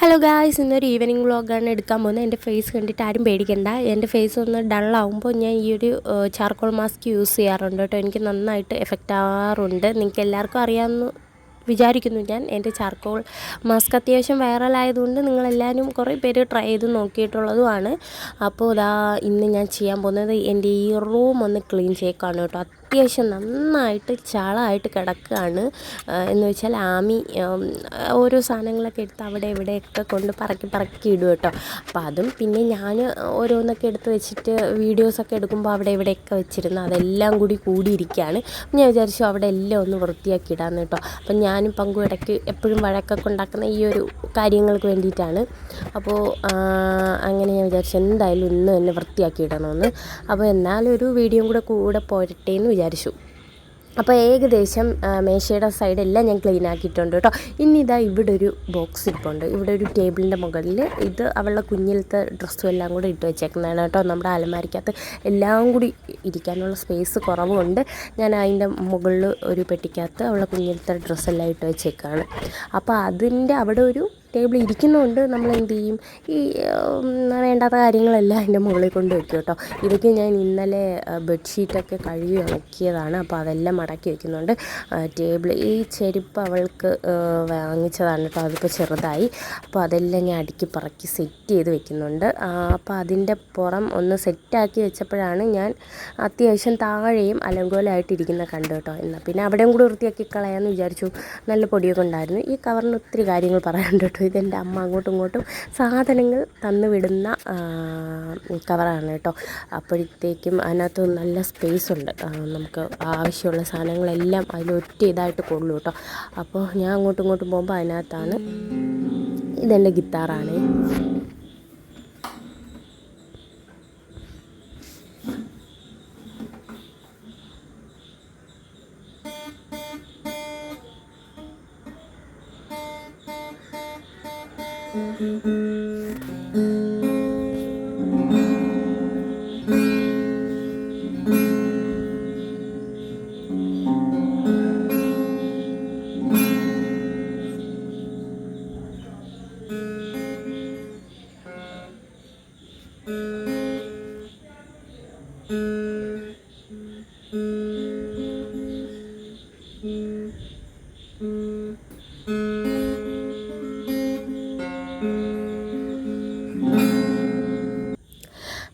Hello guys, ഇന്നൊരു evening വ്ളോഗാണ് എടുക്കാൻ പോകുന്നത്. എൻ്റെ ഫേസ് കണ്ടിട്ട് ആരും പേടിക്കണ്ട. എൻ്റെ ഫേസ് ഒന്ന് ഡള്ളാവുമ്പോൾ ഞാൻ ഈ ഒരു ചാർക്കോൾ മാസ്ക് യൂസ് ചെയ്യാറുണ്ട് കേട്ടോ. എനിക്ക് നന്നായിട്ട് എഫക്റ്റ് ആവാറുണ്ട്. നിങ്ങൾക്ക് എല്ലാവർക്കും അറിയാമെന്ന് വിചാരിക്കുന്നു ഞാൻ. എൻ്റെ ചാർക്കോൾ മാസ്ക് അത്യാവശ്യം വൈറലായതുകൊണ്ട് നിങ്ങളെല്ലാവരും കുറേ പേര് ട്രൈ ചെയ്ത് നോക്കിയിട്ടുള്ളതുമാണ്. അപ്പോൾ ഇന്ന് ഞാൻ ചെയ്യാൻ പോകുന്നത് എൻ്റെ ഈ റൂം ഒന്ന് ക്ലീൻ ചെയ്യേക്കാണ് കേട്ടോ. അത്യാവശ്യം നന്നായിട്ട് ചളമായിട്ട് കിടക്കുകയാണ്. എന്ന് വെച്ചാൽ ആമി ഓരോ സാധനങ്ങളൊക്കെ എടുത്ത് അവിടെ ഇവിടെയൊക്കെ കൊണ്ട് പറക്കി ഇടും കേട്ടോ. അപ്പോൾ അതും പിന്നെ ഞാൻ ഓരോന്നൊക്കെ എടുത്ത് വെച്ചിട്ട് വീഡിയോസൊക്കെ എടുക്കുമ്പോൾ അവിടെ ഇവിടെയൊക്കെ വെച്ചിരുന്നു അതെല്ലാം കൂടിയിരിക്കുകയാണ്. ഞാൻ വിചാരിച്ചു അവിടെ എല്ലാം ഒന്ന് വൃത്തിയാക്കി ഇടാമെന്ന് കേട്ടോ. അപ്പം ഞാനും പങ്കും ഇടയ്ക്ക് എപ്പോഴും വഴക്കൊക്കെ ഉണ്ടാക്കുന്ന ഈ ഒരു കാര്യങ്ങൾക്ക് വേണ്ടിയിട്ടാണ്. അപ്പോൾ അങ്ങനെ ഞാൻ വിചാരിച്ചു എന്തായാലും ഇന്ന് തന്നെ വൃത്തിയാക്കി ഇടണമെന്ന്. അപ്പോൾ എന്നാലും ഒരു വീഡിയോയും കൂടെ പോരട്ടെ എന്ന് വിചാരിച്ചു. അപ്പോൾ ഏകദേശം മേശയുടെ സൈഡെല്ലാം ഞാൻ ക്ലീൻ ആക്കിയിട്ടുണ്ട് കേട്ടോ. ഇനി ഇവിടെ ഒരു ബോക്സ് ഇരിപ്പുണ്ട്. ഇവിടെ ഒരു ടേബിളിൻ്റെ മുകളിൽ ഇത് അവളുടെ കുഞ്ഞിലത്തെ ഡ്രസ്സും എല്ലാം കൂടെ ഇട്ട് വെച്ചേക്കുന്നതാണ് കേട്ടോ. നമ്മുടെ അലമാരിക്കകത്ത് എല്ലാം കൂടി ഇരിക്കാനുള്ള സ്പേസ് കുറവുണ്ട്. ഞാൻ അതിൻ്റെ മുകളിൽ ഒരു പെട്ടിക്കകത്ത് അവളുടെ കുഞ്ഞിലത്തെ ഡ്രസ്സെല്ലാം ഇട്ട് വെച്ചേക്കാണ്. അപ്പോൾ അതിൻ്റെ അവിടെ ഒരു ടേബിൾ ഇരിക്കുന്നതുകൊണ്ട് നമ്മൾ എന്ത് ചെയ്യും, ഈ വേണ്ടാത്ത കാര്യങ്ങളെല്ലാം അതിൻ്റെ മുകളിൽ കൊണ്ട് വയ്ക്കും കേട്ടോ. ഇതൊക്കെ ഞാൻ ഇന്നലെ ബെഡ്ഷീറ്റൊക്കെ കഴുകി ഉണക്കിയതാണ്. അപ്പോൾ അതെല്ലാം മടക്കി വയ്ക്കുന്നുണ്ട്. ടേബിൾ ഈ ചെരുപ്പ് അവൾക്ക് വാങ്ങിച്ചതാണ് കേട്ടോ. അതിപ്പോൾ ചെറുതായി. അപ്പോൾ അതെല്ലാം ഞാൻ അടുക്കി പറക്കി സെറ്റ് ചെയ്ത് വെക്കുന്നുണ്ട്. അപ്പോൾ അതിൻ്റെ പുറം ഒന്ന് സെറ്റാക്കി വെച്ചപ്പോഴാണ് ഞാൻ അത്യാവശ്യം താഴെയും അലങ്കോലമായിട്ടിരിക്കുന്ന കണ്ടു കേട്ടോ. എന്നാൽ പിന്നെ അവിടെയും കൂടി വൃത്തിയാക്കി കളയാമെന്ന് വിചാരിച്ചു. നല്ല പൊടിയൊക്കെ ഉണ്ടായിരുന്നു. ഈ കവറിന് ഒത്തിരി കാര്യങ്ങൾ പറയാനുണ്ട് കേട്ടോ. ഇതെൻ്റെ അമ്മ അങ്ങോട്ടും ഇങ്ങോട്ടും സാധനങ്ങൾ തന്നു വിടുന്ന കവറാണ് കേട്ടോ. അപ്പോഴത്തേക്കും അതിനകത്ത് നല്ല സ്പേസ് ഉണ്ട്. നമുക്ക് ആവശ്യമുള്ള സാധനങ്ങളെല്ലാം അതിലൊറ്റ ഇതായിട്ട് കൊള്ളു കേട്ടോ. അപ്പോൾ ഞാൻ അങ്ങോട്ടും ഇങ്ങോട്ടും പോകുമ്പോൾ അതിനകത്താണ്. ഇതെൻ്റെ ഗിത്താറാണ്.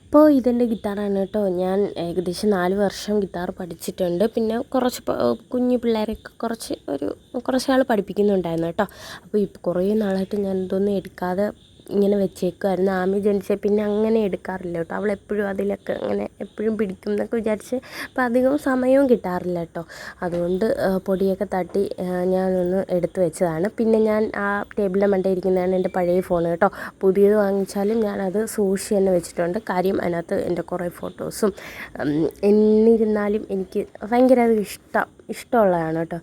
അപ്പോൾ ഇതെൻ്റെ ഗിത്താറാണ് കേട്ടോ. ഞാൻ ഏകദേശം 4 വർഷം ഗിത്താർ പഠിച്ചിട്ടുണ്ട്. പിന്നെ കുറച്ച് കുഞ്ഞു പിള്ളേരൊക്കെ കുറച്ച് നാൾ പഠിപ്പിക്കുന്നുണ്ടായിരുന്നു കേട്ടോ. അപ്പോൾ ഇപ്പോൾ കുറേ നാളായിട്ട് ഞാൻ ഇതൊന്നും എടുക്കാതെ ഇങ്ങനെ വെച്ചേക്കുമായിരുന്നു. ആമി ജനിച്ച പിന്നെ അങ്ങനെ എടുക്കാറില്ല കേട്ടോ. അവളെപ്പോഴും അതിലൊക്കെ അങ്ങനെ എപ്പോഴും പിടിക്കും എന്നൊക്കെ വിചാരിച്ച് അപ്പോൾ അധികം സമയവും കിട്ടാറില്ല കേട്ടോ. അതുകൊണ്ട് പൊടിയൊക്കെ തട്ടി ഞാനൊന്ന് എടുത്ത് വെച്ചതാണ്. പിന്നെ ഞാൻ ആ ടേബിളിൻ്റെ മണ്ടയിൽ ഇരിക്കുന്നതാണ് എൻ്റെ പഴയ ഫോൺ കേട്ടോ. പുതിയത് വാങ്ങിച്ചാലും ഞാനത് സൂക്ഷിച്ച് തന്നെ വെച്ചിട്ടുണ്ട്. കാര്യം അതിനകത്ത് എൻ്റെ കുറേ ഫോട്ടോസും എന്നിരുന്നാലും എനിക്ക് ഭയങ്കര അത് ഇഷ്ടമുള്ളതാണ് കേട്ടോ.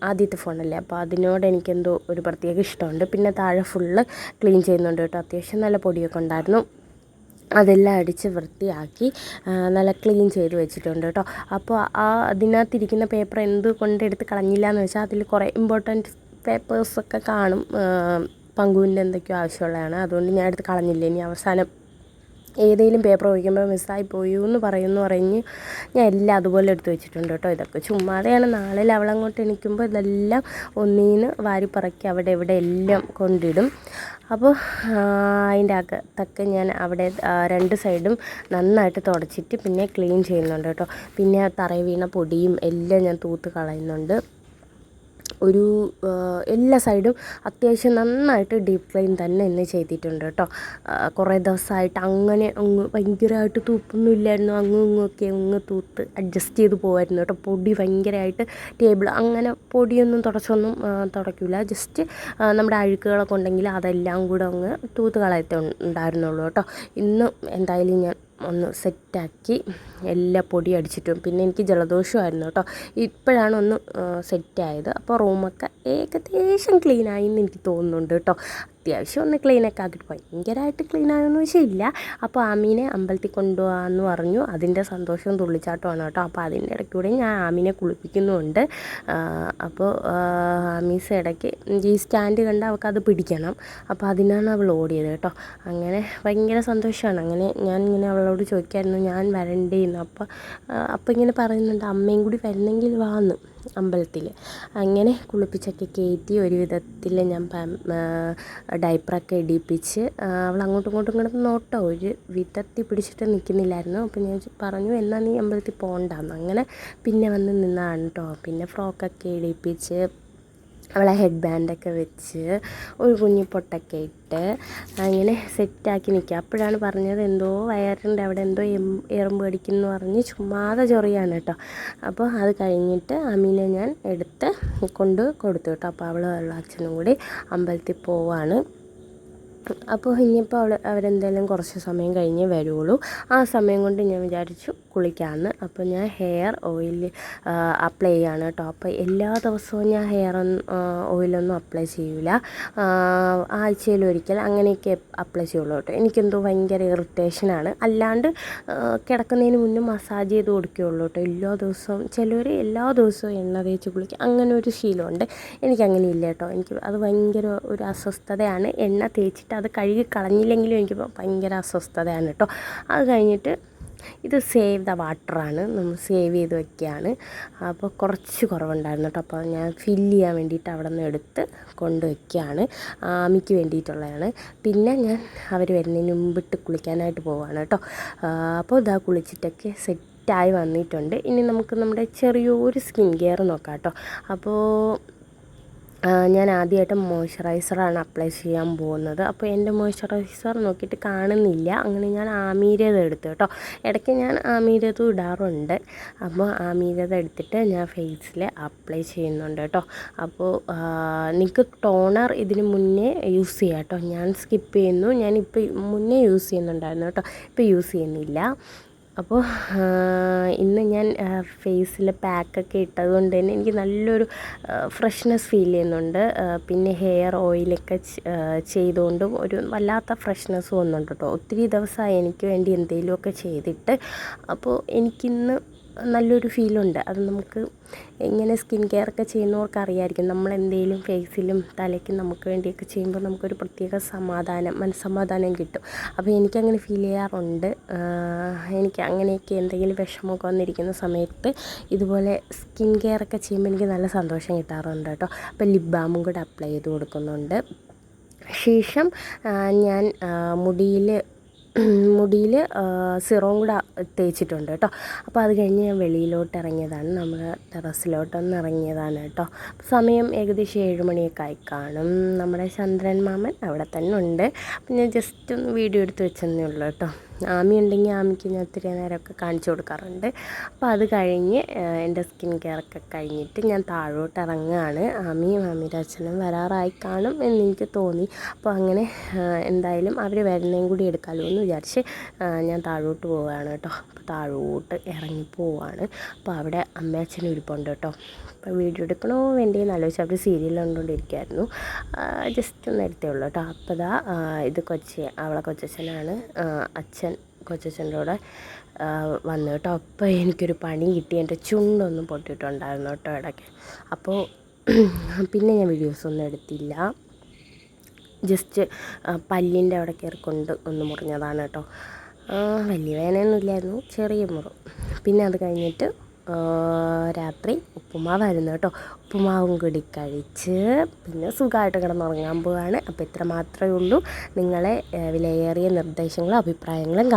ആദ്യത്തെ ഫോണല്ലേ, അപ്പോൾ അതിനോട് എനിക്കെന്തോ ഒരു പ്രത്യേക ഇഷ്ടമുണ്ട്. പിന്നെ താഴെ ഫുള്ള് ക്ലീൻ ചെയ്യുന്നുണ്ട് കേട്ടോ. അത്യാവശ്യം നല്ല പൊടിയൊക്കെ ഉണ്ടായിരുന്നു. അതെല്ലാം അടിച്ച് വൃത്തിയാക്കി നല്ല ക്ലീൻ ചെയ്ത് വെച്ചിട്ടുണ്ട് കേട്ടോ. അപ്പോൾ അതിനകത്തിരിക്കുന്ന പേപ്പർ കൊണ്ടെടുത്ത് കളഞ്ഞില്ല എന്ന് വെച്ചാൽ അതിൽ കുറേ ഇമ്പോർട്ടൻറ്റ് പേപ്പേഴ്സൊക്കെ കാണും. പങ്കുവിൻ്റെ എന്തൊക്കെയോ ആവശ്യമുള്ളതാണ്. അതുകൊണ്ട് ഞാൻ എടുത്ത് കളഞ്ഞില്ല. ഇനി അവസാനം ഏതെങ്കിലും പേപ്പർ വയ്ക്കുമ്പോൾ മിസ്സായി പോയൂ എന്ന് പറഞ്ഞ് ഞാൻ എല്ലാം അതുപോലെ എടുത്ത് വെച്ചിട്ടുണ്ട് കേട്ടോ. ഇതൊക്കെ ചുമ്മാതെയാണ്. നാളെ അവളങ്ങോട്ട് എണീക്കുമ്പോൾ ഇതെല്ലാം ഒന്നീന്ന് വാരിപ്പറക്കി അവിടെ ഇവിടെ എല്ലാം കൊണ്ടിടും. അപ്പോൾ അതിൻ്റെ അകത്തൊക്കെ ഞാൻ അവിടെ 2 സൈഡും നന്നായിട്ട് തുടച്ചിട്ട് പിന്നെ ക്ലീൻ ചെയ്യുന്നുണ്ട് കേട്ടോ. പിന്നെ തറയിൽ വീണ പൊടിയും എല്ലാം ഞാൻ തൂത്ത് കളയുന്നുണ്ട്. എല്ലാ സൈഡും അത്യാവശ്യം നന്നായിട്ട് ഡീപ്പ് ക്ലീൻ തന്നെ ഇന്ന് ചെയ്തിട്ടുണ്ട് കേട്ടോ. കുറേ ദിവസമായിട്ട് അങ്ങനെ ഭയങ്കരമായിട്ട് തൂപ്പൊന്നും ഇല്ലായിരുന്നു. ഇങ്ങൊക്കെ തൂത്ത് അഡ്ജസ്റ്റ് ചെയ്ത് പോകുമായിരുന്നു കേട്ടോ. പൊടി ഭയങ്കരമായിട്ട് ടേബിൾ അങ്ങനെ പൊടിയൊന്നും തുടയ്ക്കില്ല. ജസ്റ്റ് നമ്മുടെ അഴുക്കുകളൊക്കെ ഉണ്ടെങ്കിൽ അതെല്ലാം കൂടെ തൂത്ത് കളയത്തുണ്ടായിരുന്നുള്ളൂ കേട്ടോ. ഇന്ന് എന്തായാലും ഞാൻ ഒന്ന് സെറ്റാക്കി എല്ലാ പൊടി അടിച്ചിട്ടും. പിന്നെ എനിക്ക് ജലദോഷമായിരുന്നു കേട്ടോ. ഇപ്പോഴാണ് ഒന്ന് സെറ്റായത്. അപ്പോൾ റൂമൊക്കെ ഏകദേശം ക്ലീനായി എന്ന് എനിക്ക് തോന്നുന്നുണ്ട് കേട്ടോ. അത്യാവശ്യം ഒന്ന് ക്ലീനൊക്കെ ആക്കിയിട്ട് ഭയങ്കരമായിട്ട് ക്ലീൻ ആയെന്ന് വെച്ചാൽ ഇല്ല. അപ്പോൾ ആമീനെ അമ്പലത്തിൽ കൊണ്ടുപോകാമെന്ന് പറഞ്ഞു. അതിൻ്റെ സന്തോഷവും തുള്ളിച്ചാട്ടമാണ് കേട്ടോ. അപ്പോൾ അതിൻ്റെ ഇടയ്ക്കൂടെ ഞാൻ ആമീനെ കുളിപ്പിക്കുന്നുമുണ്ട്. അപ്പോൾ ആമീസ് ഇടയ്ക്ക് ഈ സ്റ്റാൻഡ് കണ്ട് അവൾക്കത് പിടിക്കണം. അപ്പോൾ അതിനാണ് അവൾ ഓടിയത് കേട്ടോ. അങ്ങനെ ഭയങ്കര സന്തോഷമാണ്. അങ്ങനെ ഞാൻ ഇങ്ങനെ അവളോട് ചോദിക്കായിരുന്നു ഞാൻ വരണ്ടേന്ന്. അപ്പോൾ ഇങ്ങനെ പറയുന്നുണ്ട് അമ്മയും കൂടി വരുന്നെങ്കിൽ വാന്ന് അമ്പലത്തിൽ. അങ്ങനെ കുളിപ്പിച്ചൊക്കെ കയറ്റി ഒരു വിധത്തിൽ ഞാൻ ഡൈപ്പറൊക്കെ ഇടിപ്പിച്ച് അവൾ അങ്ങോട്ടും ഇങ്ങോട്ടും ഇങ്ങോട്ടും നോട്ടോ ഒരു വിധത്തിൽ പിടിച്ചിട്ട് നിൽക്കുന്നില്ലായിരുന്നു. അപ്പോൾ ഞാൻ പറഞ്ഞു എന്നാൽ നീ അമ്പലത്തിൽ പോകണ്ടെന്ന്. അങ്ങനെ പിന്നെ വന്ന് നിന്നാണ് കേട്ടോ. പിന്നെ ഫ്രോക്കൊക്കെ ഇടിപ്പിച്ച് അവളെ ഹെഡ് ബാൻഡൊക്കെ വെച്ച് ഒരു കുഞ്ഞി പൊട്ടൊക്കെ ഇട്ട് അങ്ങനെ സെറ്റാക്കി നിൽക്കുക. അപ്പോഴാണ് പറഞ്ഞത് എന്തോ വയറിൻ്റെ അവിടെ എന്തോ എറുമ്പ് കടിക്കുന്നു പറഞ്ഞ് ചുമ്മാതെ ചൊറിയാണ് കേട്ടോ. അപ്പോൾ അത് കഴിഞ്ഞിട്ട് അമീനെ ഞാൻ എടുത്ത് കൊടുത്തു കേട്ടോ. അപ്പോൾ അവളും അച്ഛനും കൂടി അമ്പലത്തിൽ പോവാണ്. അപ്പോൾ ഇനിയിപ്പോൾ അവരെന്തായാലും കുറച്ച് സമയം കഴിഞ്ഞേ വരുള്ളൂ. ആ സമയം കൊണ്ട് ഞാൻ വിചാരിച്ചു കുളിക്കാമെന്ന്. അപ്പോൾ ഞാൻ ഹെയർ ഓയിൽ അപ്ലൈ ചെയ്യാണ് കേട്ടോ. അപ്പോൾ എല്ലാ ദിവസവും ഞാൻ ഓയിലൊന്നും അപ്ലൈ ചെയ്യില്ല. ആഴ്ചയിലൊരിക്കൽ അങ്ങനെയൊക്കെ അപ്ലൈ ചെയ്യുള്ളൂ കേട്ടോ. എനിക്കെന്തോ ഭയങ്കര ഇറിറ്റേഷനാണ്. അല്ലാണ്ട് കിടക്കുന്നതിന് മുന്നേ മസാജ് ചെയ്ത് കൊടുക്കുകയുള്ളൂ കേട്ടോ. എല്ലാ ദിവസവും ചിലർ എല്ലാ ദിവസവും എണ്ണ തേച്ച് കുളിക്കും. അങ്ങനെ ഒരു ശീലമുണ്ട്. എനിക്കങ്ങനെ ഇല്ല കേട്ടോ. എനിക്ക് അത് ഭയങ്കര ഒരു അസ്വസ്ഥതയാണ്. എണ്ണ തേച്ചിട്ട് അത് കഴുകി കളഞ്ഞില്ലെങ്കിലും എനിക്ക് ഭയങ്കര അസ്വസ്ഥതയാണ് കേട്ടോ. അത് കഴിഞ്ഞിട്ട് ഇത് സേവ് ദ വാട്ടറാണ്, നമ്മൾ സേവ് ചെയ്ത് വയ്ക്കുകയാണ്. അപ്പോൾ കുറച്ച് കുറവുണ്ടായിരുന്നു കേട്ടോ. അപ്പോൾ ഞാൻ ഫില്ല് ചെയ്യാൻ വേണ്ടിയിട്ട് അവിടെ നിന്ന് എടുത്ത് കൊണ്ടുവയ്ക്കുകയാണ്. ആമിക്ക് വേണ്ടിയിട്ടുള്ളതാണ്. പിന്നെ ഞാൻ അവർ വരുന്നതിന് മുമ്പിട്ട് കുളിക്കാനായിട്ട് പോവുകയാണ് കേട്ടോ. അപ്പോൾ ഇതാ കുളിച്ചിട്ടൊക്കെ സെറ്റായി വന്നിട്ടുണ്ട്. ഇനി നമുക്ക് നമ്മുടെ ചെറിയൊരു സ്കിൻ കെയർ നോക്കാം കേട്ടോ. അപ്പോൾ ഞാൻ ആദ്യമായിട്ട് മോയ്സ്ചറൈസറാണ് അപ്ലൈ ചെയ്യാൻ പോകുന്നത്. അപ്പോൾ എൻ്റെ മോയ്സ്ചറൈസർ നോക്കിയിട്ട് കാണുന്നില്ല. അങ്ങനെ ഞാൻ ആമീരത എടുത്തു കേട്ടോ. ഇടയ്ക്ക് ഞാൻ ആമീരത ഇടാറുണ്ട്. അപ്പോൾ ആമീരത എടുത്തിട്ട് ഞാൻ ഫേസിൽ അപ്ലൈ ചെയ്യുന്നുണ്ട് കേട്ടോ. അപ്പോൾ നിങ്ങൾക്ക് ടോണർ ഇതിന് മുന്നേ യൂസ് ചെയ്യാം കേട്ടോ. ഞാൻ സ്കിപ്പ് ചെയ്യുന്നു. ഞാനിപ്പോൾ മുന്നേ യൂസ് ചെയ്യുന്നുണ്ടായിരുന്നു കേട്ടോ. ഇപ്പോൾ യൂസ് ചെയ്യുന്നില്ല. അപ്പോൾ ഇന്ന് ഞാൻ ഫേസിൽ പാക്കൊക്കെ ഇട്ടതുകൊണ്ട് തന്നെ എനിക്ക് നല്ലൊരു ഫ്രഷ്നെസ് ഫീൽ ചെയ്യുന്നുണ്ട്. പിന്നെ ഹെയർ ഓയിലൊക്കെ ചെയ്തുകൊണ്ടും ഒരു വല്ലാത്ത ഫ്രഷ്നെസ് വന്നുണ്ട് കേട്ടോ. ഒത്തിരി ദിവസമായി എനിക്ക് വേണ്ടി എന്തെങ്കിലുമൊക്കെ ചെയ്തിട്ട്. അപ്പോൾ എനിക്കിന്ന് നല്ലൊരു ഫീലുണ്ട്. അത് നമുക്ക് ഇങ്ങനെ സ്കിൻ കെയർ ഒക്കെ ചെയ്യുന്നവർക്ക് അറിയാമായിരിക്കും. നമ്മളെന്തെങ്കിലും ഫേസിലും തലയ്ക്കും നമുക്ക് വേണ്ടിയൊക്കെ ചെയ്യുമ്പോൾ നമുക്കൊരു പ്രത്യേക മനസ്സമാധാനം കിട്ടും. അപ്പോൾ എനിക്കങ്ങനെ ഫീൽ ചെയ്യാറുണ്ട്. എനിക്ക് അങ്ങനെയൊക്കെ എന്തെങ്കിലും വിഷമമൊക്കെ വന്നിരിക്കുന്ന സമയത്ത് ഇതുപോലെ സ്കിൻ കെയർ ഒക്കെ ചെയ്യുമ്പോൾ എനിക്ക് നല്ല സന്തോഷം കിട്ടാറുണ്ട് കേട്ടോ. അപ്പോൾ ലിപ് ബാമും കൂടെ അപ്ലൈ ചെയ്ത് കൊടുക്കുന്നുണ്ട്. ശേഷം ഞാൻ മുടിയിൽ സിറവും കൂടെ തേച്ചിട്ടുണ്ട് കേട്ടോ. അപ്പോൾ അത് കഴിഞ്ഞ് ഞാൻ വെളിയിലോട്ട് ഇറങ്ങിയതാണ്. നമ്മൾ ടെറസിലോട്ടൊന്ന് ഇറങ്ങിയതാണ് കേട്ടോ. സമയം ഏകദേശം 7 മണിയൊക്കെ ആയി കാണും. നമ്മുടെ ചന്ദ്രൻ മാമൻ അവിടെ തന്നെ ഉണ്ട്. അപ്പം ഞാൻ ജസ്റ്റ് ഒന്ന് വീഡിയോ എടുത്ത് വെച്ചെന്നേ ഉള്ളൂ കേട്ടോ. ആമി ഉണ്ടെങ്കിൽ ആമിക്ക് ഞാൻ ഒത്തിരി നേരമൊക്കെ കാണിച്ചു കൊടുക്കാറുണ്ട്. അപ്പോൾ അത് കഴിഞ്ഞ് എൻ്റെ സ്കിൻ കെയറൊക്കെ കഴിഞ്ഞിട്ട് ഞാൻ താഴോട്ട് ഇറങ്ങുകയാണ്. ആമിയുടെ അച്ഛനും വരാറായി കാണും എന്നെനിക്ക് തോന്നി. അപ്പോൾ അങ്ങനെ എന്തായാലും അവർ വരുന്നതും കൂടി എടുക്കാമല്ലോ എന്ന് വിചാരിച്ച് ഞാൻ താഴോട്ട് പോവുകയാണ് കേട്ടോ. അപ്പോൾ താഴോട്ട് ഇറങ്ങി പോവുകയാണ്. അപ്പോൾ അവിടെ അമ്മയും അച്ഛനും ഇരിപ്പുണ്ട് കേട്ടോ. അപ്പോൾ വീഡിയോ എടുക്കണോ വേണ്ടിയെന്ന് ആലോചിച്ച് അവർ സീരിയൽ കണ്ടുകൊണ്ടിരിക്കുമായിരുന്നു. ജസ്റ്റ് ഒന്ന് എടുത്തേ ഉള്ളൂ കേട്ടോ. അപ്പോൾ ഇതാ ഇത് അവളെ കൊച്ചച്ഛനാണ്. കൊച്ചച്ഛൻ്റെ കൂടെ വന്നു കേട്ടോ. അപ്പോൾ എനിക്കൊരു പണി കിട്ടി. എൻ്റെ ചുണ്ടൊന്നും പൊട്ടിയിട്ടുണ്ടായിരുന്നു കേട്ടോ ഇടയ്ക്ക്. അപ്പോൾ പിന്നെ ഞാൻ വീഡിയോസൊന്നും എടുത്തില്ല. ജസ്റ്റ് പല്ലിൻ്റെ അവിടെ കയറിക്കൊണ്ട് ഒന്ന് മുറിഞ്ഞതാണ് കേട്ടോ. വലിയ വേദനയൊന്നും ഇല്ലായിരുന്നു, ചെറിയ മുറിവ്. പിന്നെ അത് കഴിഞ്ഞിട്ട് രാത്രി ഉപ്പുമാവായിരുന്നു കേട്ടോ. ഉപ്പുമാവും കൂടി കഴിച്ച് പിന്നെ സുഖമായിട്ട് കിടന്നുറങ്ങാൻ പോവുകയാണ്. അപ്പോൾ ഇത്ര മാത്രമേ ഉള്ളൂ. നിങ്ങളെ വിലയേറിയ നിർദ്ദേശങ്ങളും അഭിപ്രായങ്ങളും